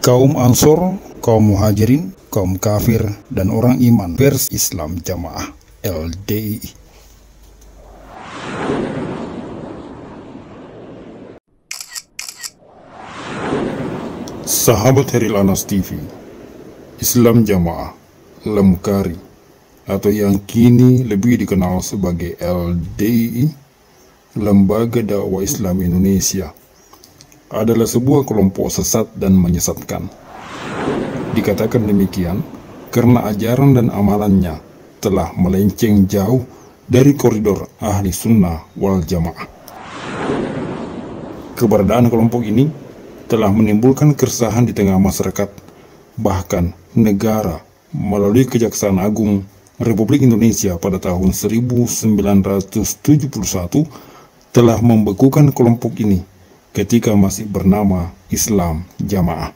kaum Ansor, kaum Muhajirin, kaum kafir, dan orang iman vers Islam Jamaah LDI. Sahabat Heril Anas TV, Islam Jamaah Lemkari, atau yang kini lebih dikenal sebagai LDI, Lembaga Dakwah Islam Indonesia, adalah sebuah kelompok sesat dan menyesatkan. Dikatakan demikian karena ajaran dan amalannya telah melenceng jauh dari koridor ahli sunnah wal jamaah. Keberadaan kelompok ini telah menimbulkan keresahan di tengah masyarakat, bahkan negara melalui Kejaksaan Agung Republik Indonesia pada tahun 1971 telah membekukan kelompok ini ketika masih bernama Islam Jamaah.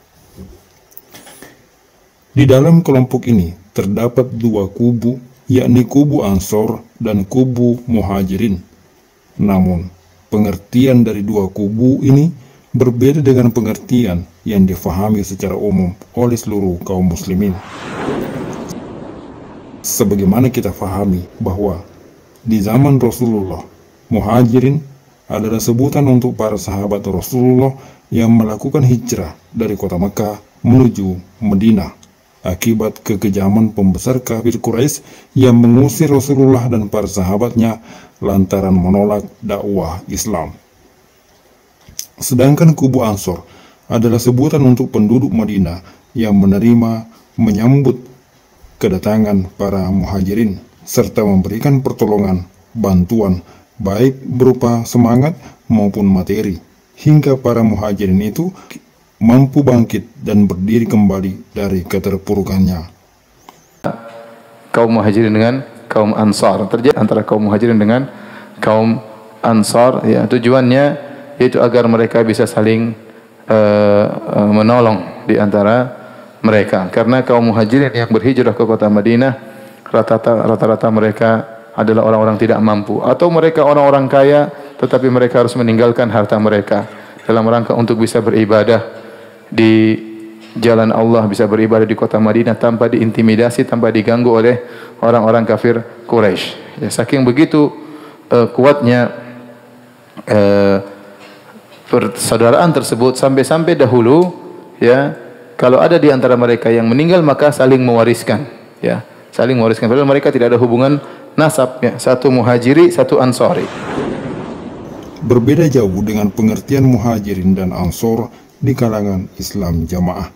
Di dalam kelompok ini terdapat dua kubu, yakni kubu Ansor dan kubu Muhajirin. Namun, pengertian dari dua kubu ini berbeda dengan pengertian yang difahami secara umum oleh seluruh kaum muslimin. Sebagaimana kita fahami bahwa di zaman Rasulullah, Muhajirin adalah sebutan untuk para sahabat Rasulullah yang melakukan hijrah dari kota Mekah menuju Madinah akibat kekejaman pembesar kafir Quraisy yang mengusir Rasulullah dan para sahabatnya lantaran menolak dakwah Islam. Sedangkan kubu Ansor adalah sebutan untuk penduduk Madinah yang menyambut kedatangan para Muhajirin serta memberikan pertolongan, bantuan, baik berupa semangat maupun materi, hingga para Muhajirin itu mampu bangkit dan berdiri kembali dari keterpurukannya. Kaum Muhajirin dengan kaum Ansar, terjadi antara kaum Muhajirin dengan kaum Ansar, ya, tujuannya yaitu agar mereka bisa saling menolong di antara mereka, karena kaum Muhajirin yang berhijrah ke kota Madinah rata-rata mereka adalah orang-orang tidak mampu, atau mereka orang-orang kaya tetapi mereka harus meninggalkan harta mereka dalam rangka untuk bisa beribadah di jalan Allah, bisa beribadah di kota Madinah tanpa diintimidasi, tanpa diganggu oleh orang-orang kafir Quraisy. Ya, saking begitu kuatnya persaudaraan tersebut, sampai-sampai dahulu, ya, kalau ada di antara mereka yang meninggal maka saling mewariskan, ya, saling mewariskan. Padahal mereka tidak ada hubungan nasab, ya, satu Muhajiri, satu Ansori. Berbeda jauh dengan pengertian Muhajirin dan Ansor di kalangan Islam Jamaah.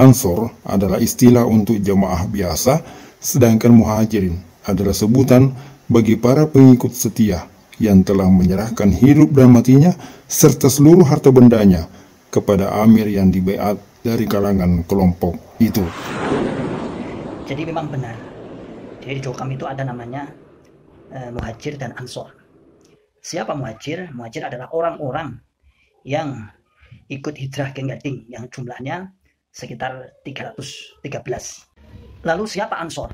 Ansor adalah istilah untuk jamaah biasa, sedangkan Muhajirin adalah sebutan bagi para pengikut setia yang telah menyerahkan hidup dan matinya serta seluruh harta bendanya kepada amir yang dibaiat dari kalangan kelompok itu. Jadi memang benar, jadi di Jokam itu ada namanya Muhajir dan Ansor. Siapa Muhajir? Muhajir adalah orang-orang yang ikut hijrah ke Gading yang jumlahnya sekitar 313. Lalu siapa Ansor?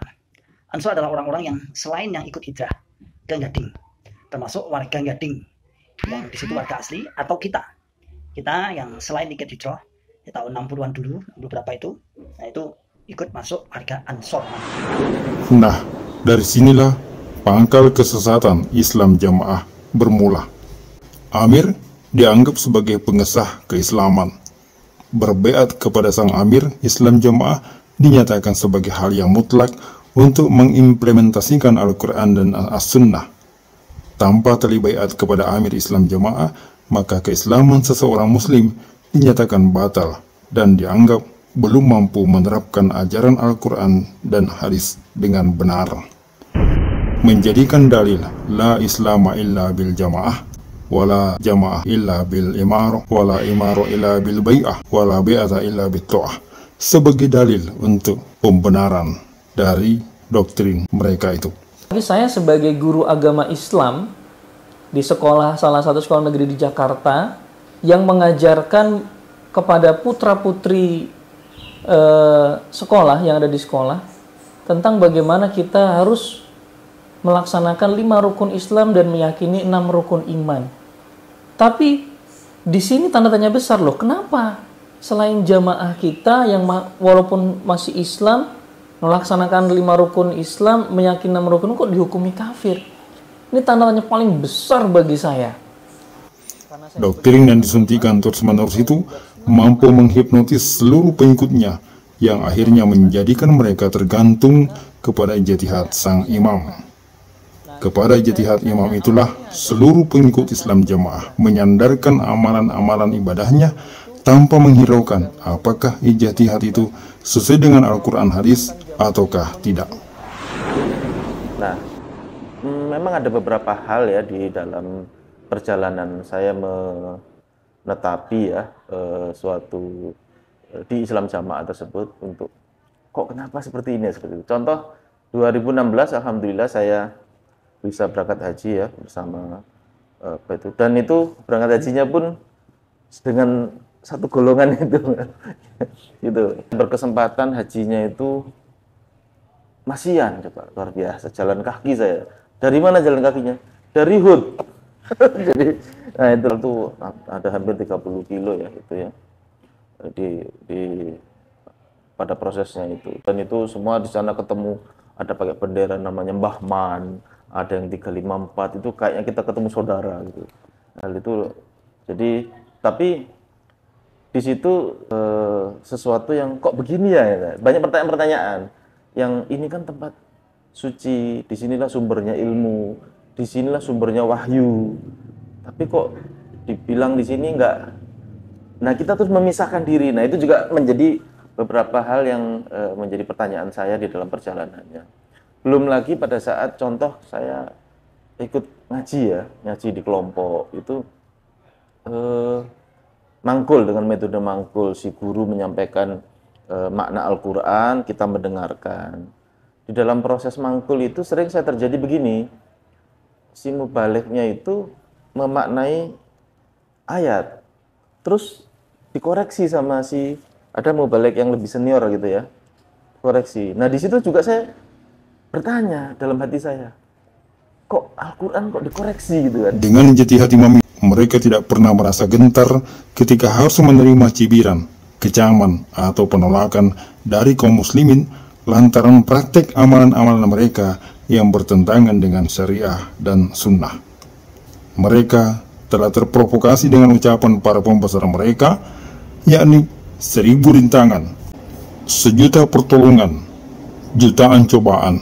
Ansor adalah orang-orang yang selain yang ikut hijrah ke Gading, termasuk warga Gading yang di situ warga asli, atau kita yang selain ikut hijrah di tahun 60-an dulu, beberapa itu, nah itu ikut masuk warga Ansor. Nah, dari sinilah pangkal kesesatan Islam Jamaah bermula. Amir dianggap sebagai pengesah keislaman. Berbeat kepada sang amir, Islam Jamaah dinyatakan sebagai hal yang mutlak untuk mengimplementasikan Al-Quran dan As-Sunnah. Tanpa terlibat kepada amir Islam Jamaah, maka keislaman seseorang muslim dinyatakan batal dan dianggap belum mampu menerapkan ajaran Al-Quran dan hadis dengan benar. Menjadikan dalil la islama illa bil jamaah, wala jamaah illa bil imar, wala imar illa bil bai'ah, wala bai'ata illa bil ta'ah sebagai dalil untuk pembenaran dari doktrin mereka itu. Tapi saya sebagai guru agama Islam di sekolah, salah satu sekolah negeri di Jakarta, yang mengajarkan kepada putra-putri sekolah yang ada di sekolah tentang bagaimana kita harus melaksanakan 5 rukun Islam dan meyakini 6 rukun iman. Tapi di sini tanda tanya besar loh, kenapa selain jamaah kita yang walaupun masih Islam, melaksanakan 5 rukun Islam, meyakini 6 rukun, kok dihukumi kafir? Ini tanda-tanya paling besar bagi saya. Doktrin yang disuntikan terus-menerus itu mampu menghipnotis seluruh pengikutnya, yang akhirnya menjadikan mereka tergantung kepada ijtihad sang imam. Kepada ijtihad imam itulah seluruh pengikut Islam Jamaah menyandarkan amalan-amalan ibadahnya tanpa menghiraukan apakah ijtihad itu sesuai dengan Al-Quran hadis ataukah tidak. Nah, memang ada beberapa hal ya di dalam perjalanan saya menetapi ya suatu di Islam Jamaah tersebut untuk kok kenapa seperti ini seperti itu. Contoh 2016 alhamdulillah saya bisa berangkat haji ya bersama itu, dan itu berangkat hajinya pun dengan satu golongan itu gitu. Berkesempatan hajinya itu masian, coba luar biasa, jalan kaki saya. Dari mana jalan kakinya? Dari Hud. Jadi nah itu ada hampir 30 kilo ya itu ya di pada prosesnya itu, dan itu semua di sana ketemu, ada pakai bendera namanya Mbah Man, ada yang 354, itu kayaknya kita ketemu saudara gitu. Hal itu jadi, tapi di situ sesuatu yang kok begini ya, banyak pertanyaan-pertanyaan yang ini kan tempat suci, disinilah sumbernya ilmu, disinilah sumbernya wahyu, tapi kok dibilang di sini enggak. Nah kita terus memisahkan diri. Nah itu juga menjadi beberapa hal yang menjadi pertanyaan saya di dalam perjalanannya. Belum lagi pada saat contoh saya ikut ngaji ya, ngaji di kelompok itu mangkul, dengan metode mangkul, si guru menyampaikan makna Al-Quran, kita mendengarkan. Di dalam proses mangkul itu sering saya terjadi begini, si mubaliknya itu memaknai ayat, terus dikoreksi sama si, ada mubalik yang lebih senior gitu ya, koreksi. Nah di situ juga saya bertanya dalam hati saya, kok Al-Quran kok dikoreksi gitu kan. Dengan ijtihad imam, mereka tidak pernah merasa gentar ketika harus menerima cibiran, kecaman, atau penolakan dari kaum muslimin lantaran praktek amalan-amalan mereka yang bertentangan dengan syariah dan sunnah. Mereka telah terprovokasi dengan ucapan para pembesar mereka, yakni 1000 rintangan, 1.000.000 pertolongan, jutaan cobaan,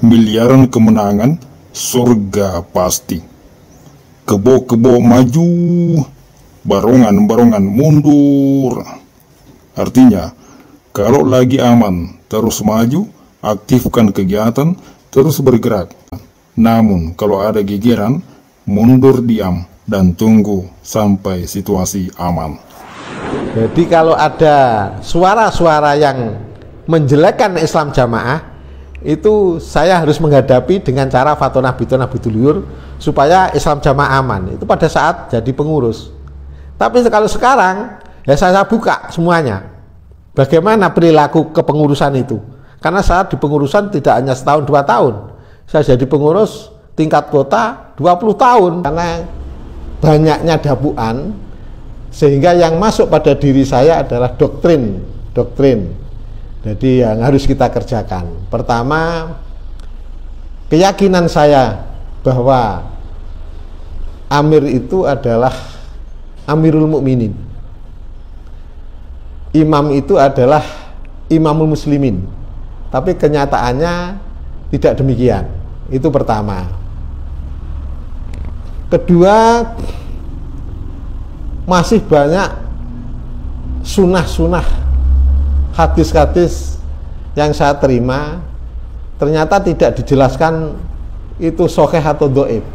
miliaran kemenangan, surga pasti. Kebo-kebo maju, barongan-barongan mundur. Artinya, kalau lagi aman, terus maju, aktifkan kegiatan, terus bergerak. Namun, kalau ada gegeran, mundur diam, dan tunggu sampai situasi aman. Jadi kalau ada suara-suara yang menjelekkan Islam Jamaah, itu saya harus menghadapi dengan cara fatonah bituluyur supaya Islam Jamaah aman. Itu pada saat jadi pengurus. Tapi kalau sekarang ya saya buka semuanya. Bagaimana perilaku kepengurusan itu? Karena saat di pengurusan tidak hanya setahun 2 tahun. Saya jadi pengurus tingkat kota 20 tahun. Karena banyaknya dapuan, sehingga yang masuk pada diri saya adalah doktrin. Jadi yang harus kita kerjakan. Pertama, keyakinan saya bahwa Amir itu adalah Amirul Mukminin. Imam itu adalah Imamul Muslimin. Tapi kenyataannya tidak demikian. Itu pertama. Kedua, masih banyak sunah-sunah, hadis-hadis yang saya terima ternyata tidak dijelaskan itu sahih atau dhaif.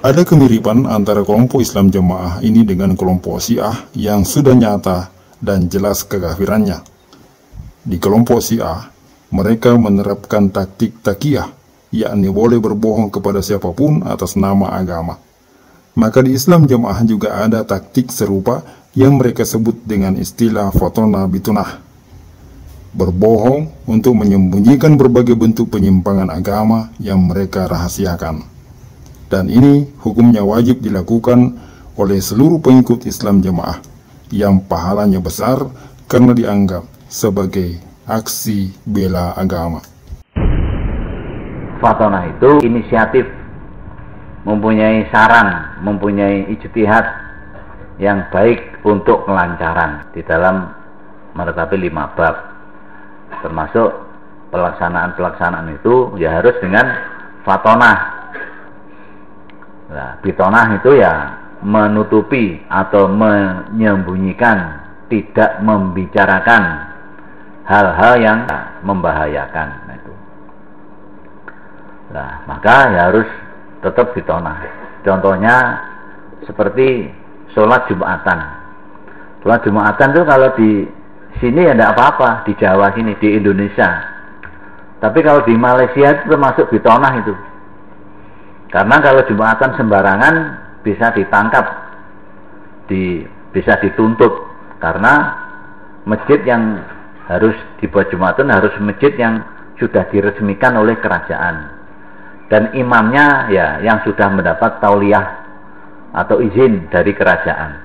Ada kemiripan antara kelompok Islam Jamaah ini dengan kelompok Syiah yang sudah nyata dan jelas kekafirannya. Di kelompok Syiah, mereka menerapkan taktik taqiyah, yakni boleh berbohong kepada siapapun atas nama agama. Maka di Islam Jamaah juga ada taktik serupa yang mereka sebut dengan istilah fatonah bitunah. Berbohong untuk menyembunyikan berbagai bentuk penyimpangan agama yang mereka rahasiakan. Dan ini hukumnya wajib dilakukan oleh seluruh pengikut Islam Jamaah yang pahalanya besar karena dianggap sebagai aksi bela agama. Fatonah itu inisiatif, mempunyai saran, mempunyai ijtihad yang baik untuk kelancaran di dalam meratapi 5 bab, termasuk pelaksanaan itu ya harus dengan fatonah. Nah, bitonah itu ya menutupi atau menyembunyikan, tidak membicarakan hal-hal yang membahayakan. Nah, maka ya harus tetap bitonah. Contohnya seperti sholat Jumatan. Sholat Jumatan itu kalau di sini ya tidak apa-apa, di Jawa sini, di Indonesia. Tapi kalau di Malaysia itu termasuk bitonah itu. Karena kalau Jumatan sembarangan bisa ditangkap, bisa dituntut. Karena masjid yang harus dibuat Jumatan harus masjid yang sudah diresmikan oleh kerajaan. Dan imamnya ya yang sudah mendapat tauliyah atau izin dari kerajaan.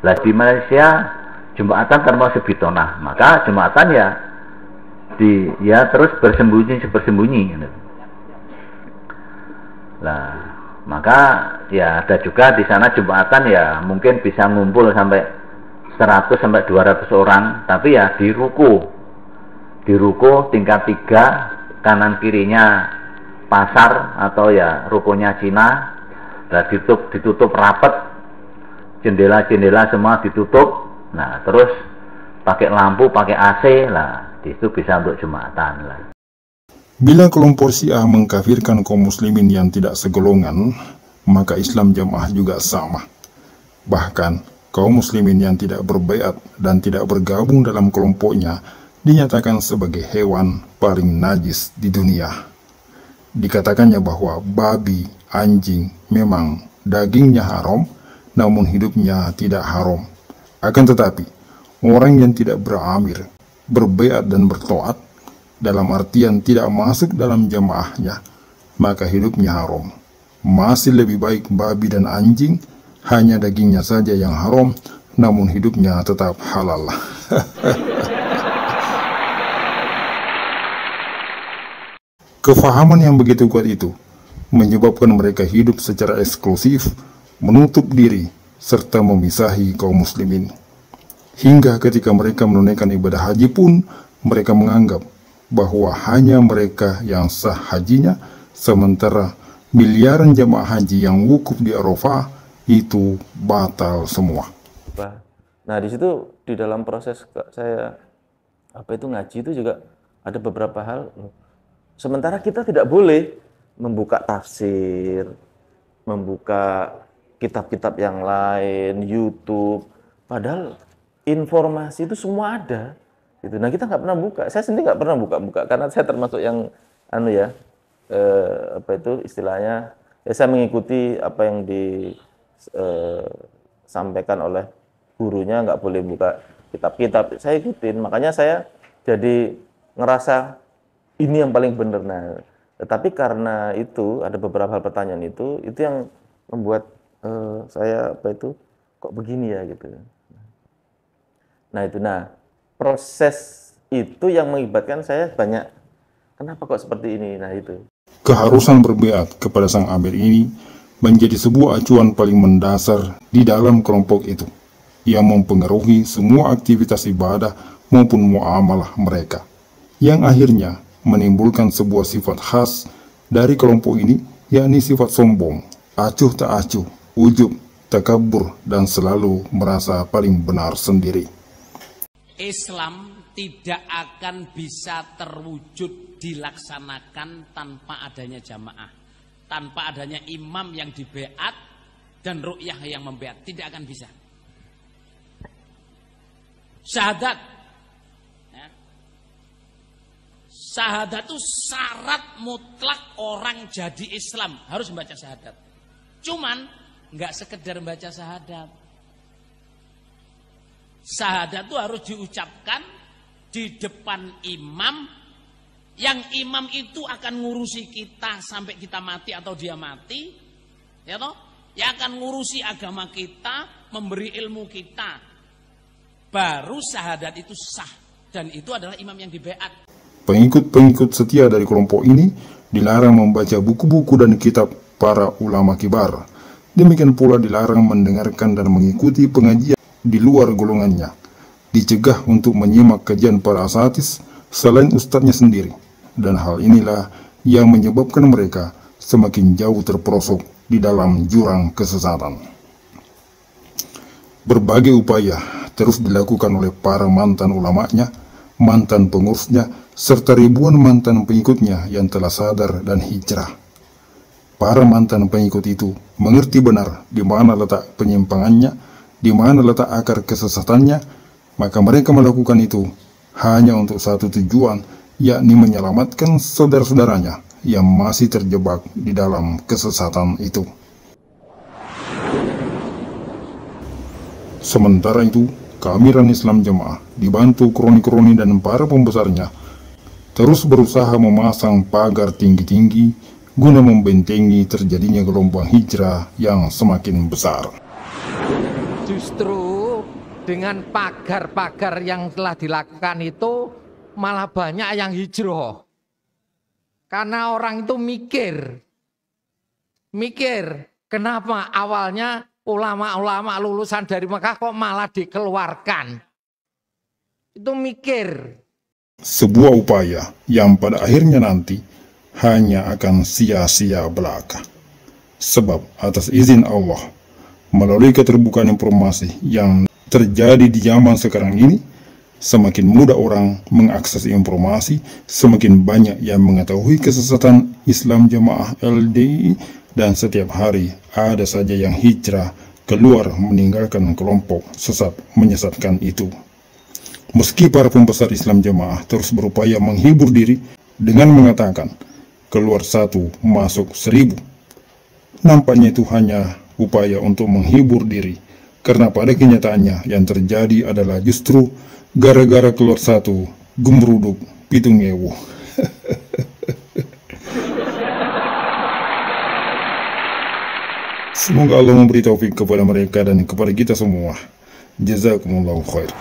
Lah di Malaysia Jumatan termasuk bitonah, maka Jumatan ya terus bersembunyi. Lah maka ya ada juga di sana Jumatan ya mungkin bisa ngumpul sampai 100 sampai 200 orang, tapi ya di ruko tingkat 3, kanan kirinya pasar atau ya rukonya Cina, nah ditutup rapat, jendela semua ditutup, nah terus pakai lampu, pakai AC lah, itu bisa untuk Jumatan lah. Bila kelompok Syiah mengkafirkan kaum muslimin yang tidak segolongan, maka Islam Jamaah juga sama. Bahkan kaum muslimin yang tidak berbaiat dan tidak bergabung dalam kelompoknya dinyatakan sebagai hewan paling najis di dunia. Dikatakannya bahwa babi, anjing memang dagingnya haram, namun hidupnya tidak haram. Akan tetapi, orang yang tidak beramir, berbaiat dan bertoat, dalam artian tidak masuk dalam jamaahnya, maka hidupnya haram. Masih lebih baik babi dan anjing, hanya dagingnya saja yang haram, namun hidupnya tetap halal. Kefahaman yang begitu kuat itu menyebabkan mereka hidup secara eksklusif, menutup diri, serta memisahi kaum muslimin. Hingga ketika mereka menunaikan ibadah haji pun, mereka menganggap bahwa hanya mereka yang sah hajinya, sementara miliaran jamaah haji yang wukuf di Arafah itu batal semua. Nah di situ di dalam proses saya ngaji itu juga ada beberapa hal. Sementara kita tidak boleh membuka tafsir, membuka kitab-kitab yang lain, YouTube. Padahal informasi itu semua ada. Gitu. Nah kita nggak pernah buka. Saya sendiri nggak pernah buka karena saya termasuk yang istilahnya. Ya saya mengikuti apa yang disampaikan oleh gurunya, nggak boleh buka kitab-kitab. Saya ikutin. Makanya saya jadi ngerasa ini yang paling benar. Nah, tetapi karena itu ada beberapa hal pertanyaan itu yang membuat saya kok begini ya gitu. Nah proses itu yang mengibatkan saya banyak. Kenapa kok seperti ini? Nah itu. Keharusan berbaiat kepada sang amir ini menjadi sebuah acuan paling mendasar di dalam kelompok itu, yang mempengaruhi semua aktivitas ibadah maupun muamalah mereka, yang akhirnya menimbulkan sebuah sifat khas dari kelompok ini, yakni sifat sombong, acuh tak acuh, ujub, takabur, dan selalu merasa paling benar sendiri. Islam tidak akan bisa terwujud dilaksanakan tanpa adanya jamaah, tanpa adanya imam yang dibeat dan ru'yah yang membeat, tidak akan bisa. Syahadat, syahadat itu syarat mutlak orang jadi Islam, harus membaca syahadat. Cuman nggak sekedar membaca syahadat. Syahadat itu harus diucapkan di depan imam, yang imam itu akan ngurusi kita sampai kita mati atau dia mati, ya toh? yang akan ngurusi agama kita, memberi ilmu kita. Baru syahadat itu sah, dan itu adalah imam yang dibeat. Pengikut-pengikut setia dari kelompok ini dilarang membaca buku-buku dan kitab para ulama kibar. Demikian pula dilarang mendengarkan dan mengikuti pengajian di luar golongannya. Dicegah untuk menyimak kajian para asatis selain ustadznya sendiri. Dan hal inilah yang menyebabkan mereka semakin jauh terperosok di dalam jurang kesesatan. Berbagai upaya terus dilakukan oleh para mantan ulamanya, mantan pengurusnya, serta ribuan mantan pengikutnya yang telah sadar dan hijrah. Para mantan pengikut itu mengerti benar di mana letak penyimpangannya, di mana letak akar kesesatannya, maka mereka melakukan itu hanya untuk satu tujuan, yakni menyelamatkan saudara-saudaranya yang masih terjebak di dalam kesesatan itu. Sementara itu, keamiran Islam Jamaah dibantu kroni-kroni dan para pembesarnya terus berusaha memasang pagar tinggi-tinggi guna membentengi terjadinya gelombang hijrah yang semakin besar. Justru dengan pagar-pagar yang telah dilakukan itu malah banyak yang hijrah. Karena orang itu mikir kenapa awalnya ulama-ulama lulusan dari Mekah kok malah dikeluarkan. Itu mikir. Sebuah upaya yang pada akhirnya nanti hanya akan sia-sia belaka. Sebab atas izin Allah, melalui keterbukaan informasi yang terjadi di zaman sekarang ini, semakin mudah orang mengakses informasi, semakin banyak yang mengetahui kesesatan Islam Jamaah LDI, dan setiap hari ada saja yang hijrah keluar meninggalkan kelompok sesat menyesatkan itu. Meski para pembesar Islam Jamaah terus berupaya menghibur diri dengan mengatakan keluar 1 masuk 1000, nampaknya itu hanya upaya untuk menghibur diri, karena pada kenyataannya yang terjadi adalah justru gara-gara keluar 1 gumruduk pitung ewu. Semoga Allah memberi taufik kepada mereka dan kepada kita semua. Jazakumullahu khair.